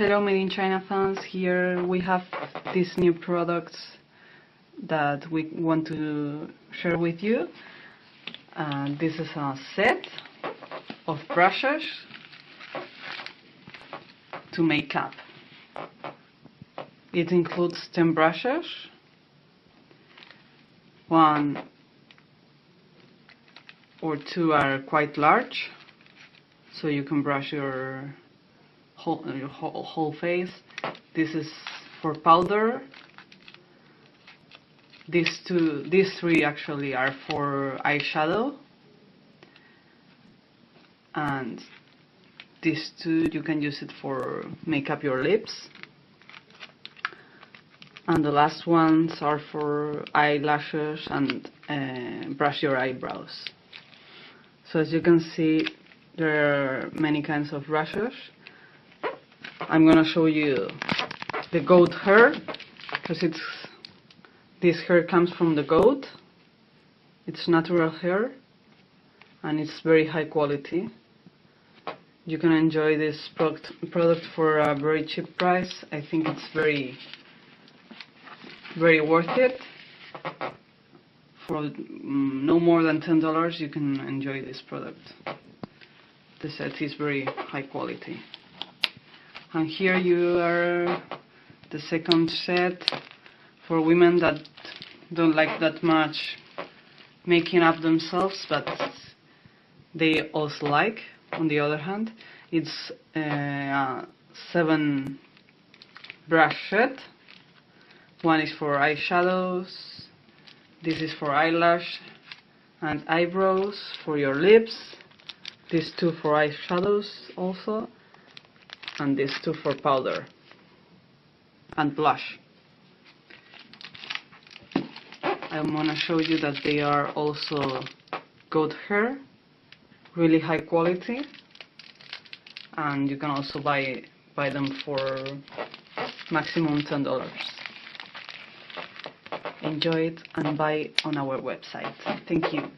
Hello Made in China fans, here we have these new products that we want to share with you. This is a set of brushes to make up. It includes 10 brushes, 1 or 2 are quite large, so you can brush your whole face. This is for powder. These 3 actually are for eyeshadow, and these 2 you can use it for make up your lips, and the last ones are for eyelashes and brush your eyebrows. So as you can see, there are many kinds of brushes. I'm gonna show you the goat hair, because this hair comes from the goat. It's natural hair and it's very high quality. You can enjoy this product for a very cheap price. I think it's very worth it. For no more than $10 you can enjoy this product. The set is very high quality. And here you are the second set for women that don't like that much making up themselves, but they also like. On the other hand, it's a 7 brush set. 1 is for eyeshadows, this is for eyelash and eyebrows, for your lips, these 2 for eyeshadows also, and these 2 for powder and blush. I'm gonna show you that they are also goat hair, really high quality, and you can also buy them for maximum $10. Enjoy it and buy on our website. Thank you.